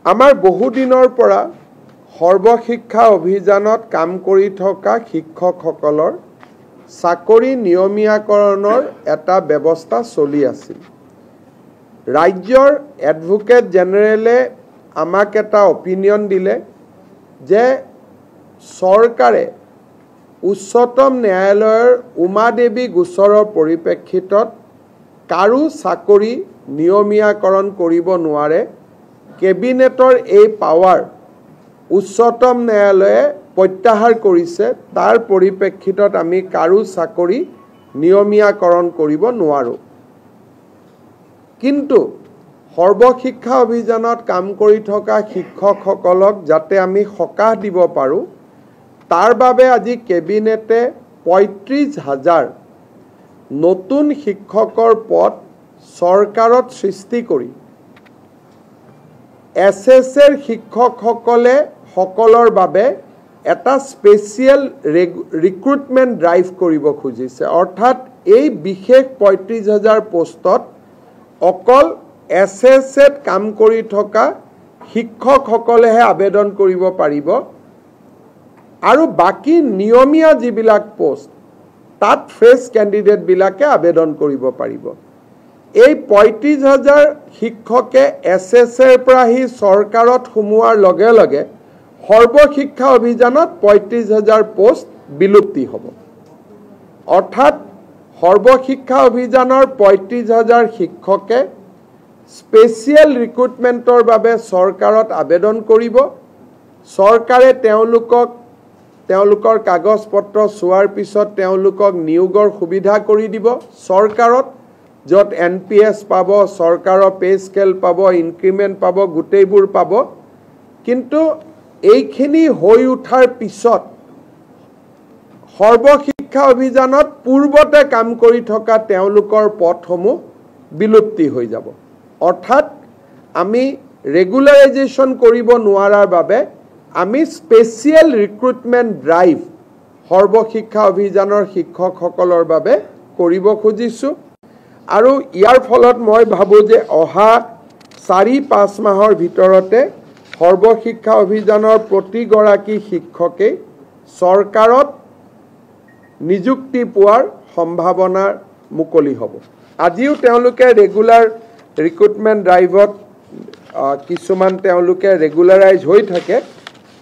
আমাৰ বহুদিনৰ পৰা সৰ্বশিক্ষা অভিযানত কাম কৰি থকা শিক্ষকসকলৰ চাকৰি নিয়মীয়াকৰণৰ এটা ব্যৱস্থা চলি আছিল। ৰাজ্যৰ এডভোকেট জেনেৰেলে আমাক এটা অপিনিয়ন দিলে যে চৰকাৰে উচ্চতম ন্যায়ালয়ৰ উমাদেৱী গোচৰৰ পৰিপ্ৰেক্ষিতত কাৰো চাকৰি নিয়মীয়াকৰণ কৰিব নোৱাৰে। কেবিনেটৰ এই পাৱাৰ উচ্চতম ন্যায়ালয়ে প্ৰত্যাহাৰ কৰিছে। তাৰ পৰিপ্ৰেক্ষিতত আমি কাৰো চাকৰি নিয়মীয়াকৰণ কৰিব নোৱাৰোঁ। কিন্তু সৰ্বশিক্ষা অভিযানত কাম কৰি থকা শিক্ষকসকলক যাতে আমি সকাহ দিব পাৰোঁ, তাৰ বাবে আজি কেবিনেটে ৩৫,০০০ নতুন শিক্ষকৰ পদ চৰকাৰত সৃষ্টি কৰি SSR শিক্ষকসকলৰ বাবে এটা স্পেচিয়েল ৰিক্ৰুটমেণ্ট ড্ৰাইভ কৰিব খুজিছে। অৰ্থাৎ এই বিশেষ ৩৫,০০০ পোষ্টত অকল SSR কাম কৰি থকা শিক্ষকসকলেহে আবেদন কৰিব পাৰিব আৰু বাকী নিয়মীয়া যিবিলাক পোষ্ট তাত ফ্ৰেছ কেণ্ডিডেটবিলাকে আবেদন কৰিব পাৰিব। এই ৩৫,০০০ শিক্ষকে SSR পৰা আহি চৰকাৰত সোমোৱাৰ লগে লগে সৰ্বশিক্ষা অভিযানত ৩৫,০০০ পোষ্ট বিলুপ্তি হ'ব। অৰ্থাৎ সৰ্বশিক্ষা অভিযানৰ ৩৫,০০০ শিক্ষকে স্পেচিয়েল ৰিক্ৰুটমেণ্টৰ বাবে চৰকাৰত আবেদন কৰিব। চৰকাৰে তেওঁলোকৰ কাগজ পত্ৰ চোৱাৰ পিছত তেওঁলোকক নিয়োগৰ সুবিধা কৰি দিব চৰকাৰত, য'ত NPS পাব, চৰকাৰৰ পে স্কেল পাব, ইনক্ৰিমেণ্ট পাব, গোটেইবোৰ পাব। কিন্তু এইখিনি হৈ উঠাৰ পিছত সৰ্বশিক্ষা অভিযানত পূৰ্বতে কাম কৰি থকা তেওঁলোকৰ পদসমূহ বিলুপ্তি হৈ যাব। অৰ্থাৎ আমি ৰেগুলাৰাইজেশ্যন কৰিব নোৱাৰাৰ বাবে আমি স্পেচিয়েল ৰিক্ৰুটমেণ্ট ড্ৰাইভ সৰ্বশিক্ষা অভিযানৰ শিক্ষকসকলৰ বাবে কৰিব খুজিছোঁ। আৰু ইয়াৰ ফলত মই ভাবোঁ যে অহা ৪-৫ মাহৰ ভিতৰতে সৰ্বশিক্ষা অভিযানৰ প্ৰতিগৰাকী শিক্ষকেই চৰকাৰত নিযুক্তি পোৱাৰ সম্ভাৱনা মুকলি হ'ব। আজিও তেওঁলোকে ৰেগুলাৰ ৰিক্ৰুটমেণ্ট ড্ৰাইভত কিছুমান তেওঁলোকে ৰেগুলাৰাইজ হৈ থাকে,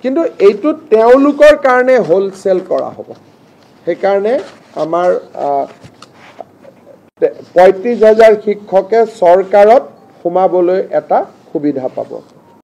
কিন্তু এইটো তেওঁলোকৰ কাৰণে হোলচেল কৰা হ'ব। সেইকাৰণে আমাৰ ৩৫,০০০ শিক্ষকে চৰকাৰত সোমাবলৈ এটা সুবিধা পাব।